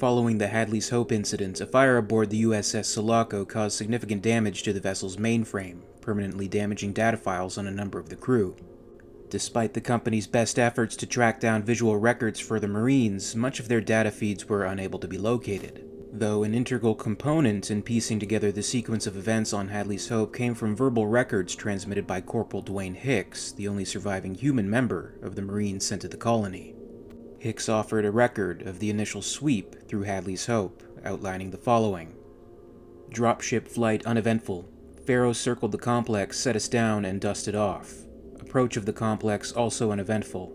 Following the Hadley's Hope incident, a fire aboard the USS Sulaco caused significant damage to the vessel's mainframe, permanently damaging data files on a number of the crew. Despite the company's best efforts to track down visual records for the Marines, much of their data feeds were unable to be located. Though an integral component in piecing together the sequence of events on Hadley's Hope came from verbal records transmitted by Corporal Hicks, the only surviving human member of the Marines sent to the colony. Hicks offered a record of the initial sweep through Hadley's Hope, outlining the following. Dropship flight uneventful. Pharaoh circled the complex, set us down, and dusted off. Approach of the complex also uneventful.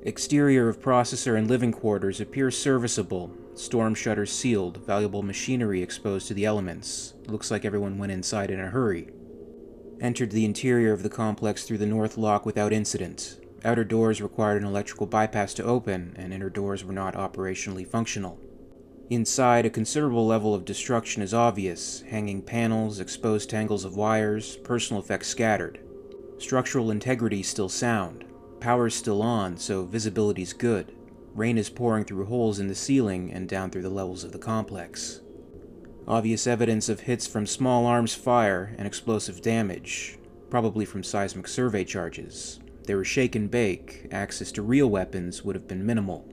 Exterior of processor and living quarters appears serviceable. Storm shutters sealed, valuable machinery exposed to the elements. Looks like everyone went inside in a hurry. Entered the interior of the complex through the north lock without incident. Outer doors required an electrical bypass to open, and inner doors were not operationally functional. Inside, a considerable level of destruction is obvious. Hanging panels, exposed tangles of wires, personal effects scattered. Structural integrity still sound. Power's still on, so visibility's good. Rain is pouring through holes in the ceiling and down through the levels of the complex. Obvious evidence of hits from small arms fire and explosive damage, probably from seismic survey charges. They were shake and bake. Access to real weapons would have been minimal.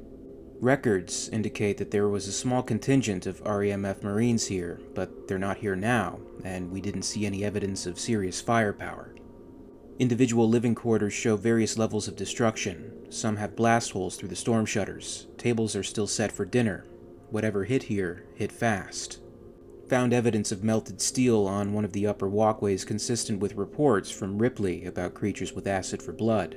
Records indicate that there was a small contingent of REMF Marines here, but they're not here now, and we didn't see any evidence of serious firepower. Individual living quarters show various levels of destruction. Some have blast holes through the storm shutters. Tables are still set for dinner. Whatever hit here, hit fast. Found evidence of melted steel on one of the upper walkways consistent with reports from Ripley about creatures with acid for blood.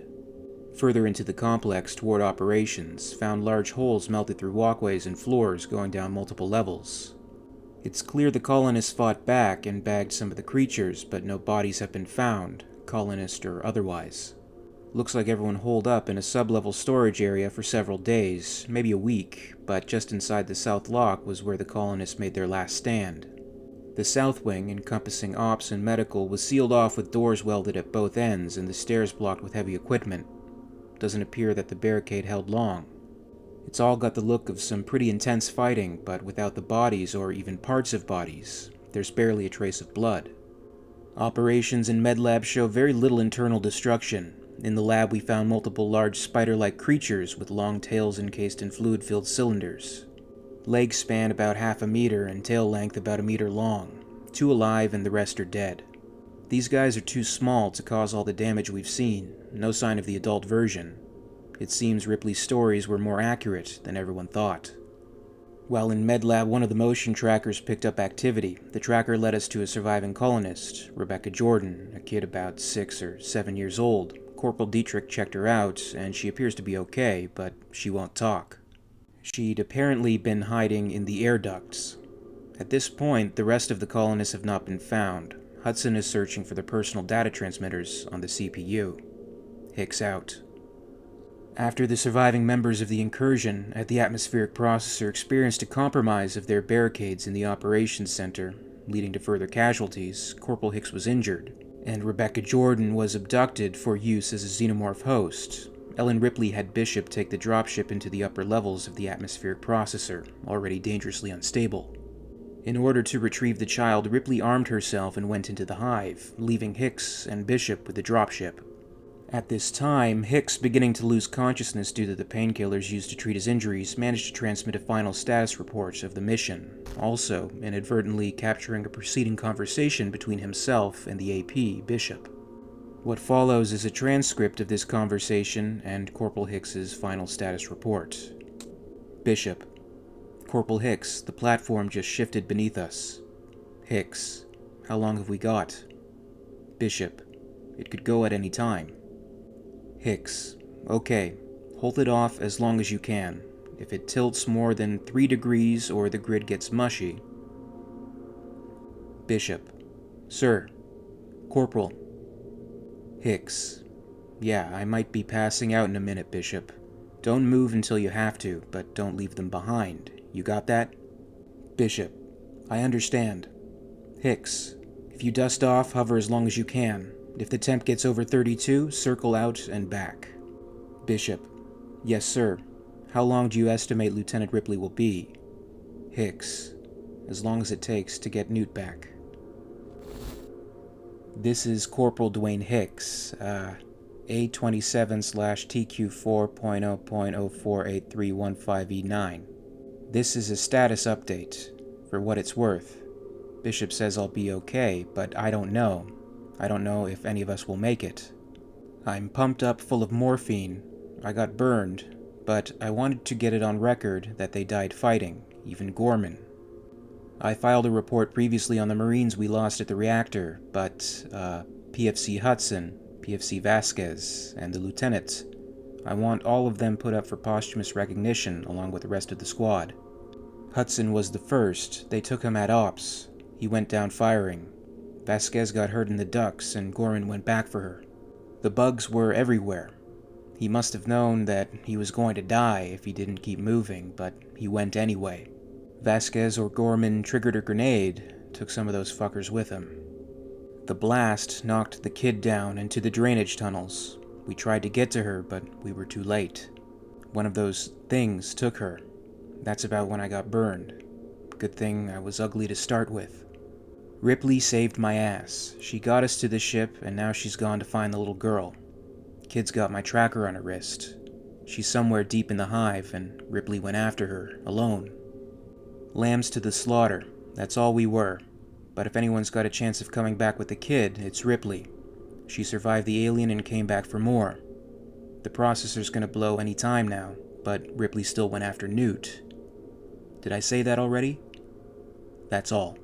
Further into the complex toward operations, found large holes melted through walkways and floors going down multiple levels. It's clear the colonists fought back and bagged some of the creatures, but no bodies have been found, colonist or otherwise. Looks like everyone holed up in a sub-level storage area for several days, maybe a week, but just inside the south lock was where the colonists made their last stand. The south wing, encompassing ops and medical, was sealed off with doors welded at both ends and the stairs blocked with heavy equipment. Doesn't appear that the barricade held long. It's all got the look of some pretty intense fighting, but without the bodies or even parts of bodies. There's barely a trace of blood. Operations in MedLab show very little internal destruction. In the lab we found multiple large spider-like creatures with long tails encased in fluid-filled cylinders. Legs span about half a meter and tail length about a meter long. 2 alive and the rest are dead. These guys are too small to cause all the damage we've seen. No sign of the adult version. It seems Ripley's stories were more accurate than everyone thought. While in MedLab, one of the motion trackers picked up activity. The tracker led us to a surviving colonist, Rebecca Jordan, a kid about 6 or 7 years old. Corporal Dietrich checked her out, and she appears to be okay, but she won't talk. She'd apparently been hiding in the air ducts. At this point, the rest of the colonists have not been found. Hudson is searching for the personal data transmitters on the CPU. Hicks out. After the surviving members of the incursion at the atmospheric processor experienced a compromise of their barricades in the operations center, leading to further casualties, Corporal Hicks was injured, and Rebecca Jordan was abducted for use as a xenomorph host. Ellen Ripley had Bishop take the dropship into the upper levels of the atmospheric processor, already dangerously unstable. In order to retrieve the child, Ripley armed herself and went into the Hive, leaving Hicks and Bishop with the dropship. At this time, Hicks, beginning to lose consciousness due to the painkillers used to treat his injuries, managed to transmit a final status report of the mission, also inadvertently capturing a preceding conversation between himself and the AP, Bishop. What follows is a transcript of this conversation and Corporal Hicks's final status report. Bishop. Corporal Hicks, the platform just shifted beneath us. Hicks. How long have we got? Bishop. It could go at any time. Hicks. Okay. Hold it off as long as you can. If it tilts more than 3 degrees or the grid gets mushy. Bishop. Sir. Corporal. Hicks. Yeah, I might be passing out in a minute, Bishop. Don't move until you have to, but don't leave them behind. You got that? Bishop. I understand. Hicks. If you dust off, hover as long as you can. If the temp gets over 32, circle out and back. Bishop. Yes, sir. How long do you estimate Lieutenant Ripley will be? Hicks. As long as it takes to get Newt back. This is Corporal Dwayne Hicks, A27/TQ4.0.048315E9. This is a status update. For what it's worth. Bishop says I'll be okay, but I don't know. I don't know if any of us will make it. I'm pumped up full of morphine. I got burned, but I wanted to get it on record that they died fighting, even Gorman. I filed a report previously on the Marines we lost at the reactor, but, PFC Hudson, PFC Vasquez, and the lieutenant. I want all of them put up for posthumous recognition along with the rest of the squad. Hudson was the first. They took him at ops. He went down firing. Vasquez got hurt in the ducts, and Gorman went back for her. The bugs were everywhere. He must have known that he was going to die if he didn't keep moving, but he went anyway. Vasquez or Gorman triggered a grenade, took some of those fuckers with him. The blast knocked the kid down into the drainage tunnels. We tried to get to her, but we were too late. One of those things took her. That's about when I got burned. Good thing I was ugly to start with. Ripley saved my ass. She got us to the ship, and now she's gone to find the little girl. Kid's got my tracker on her wrist. She's somewhere deep in the Hive, and Ripley went after her, alone. Lambs to the slaughter. That's all we were. But if anyone's got a chance of coming back with the kid, it's Ripley. She survived the alien and came back for more. The processor's gonna blow any time now, but Ripley still went after Newt. Did I say that already? That's all.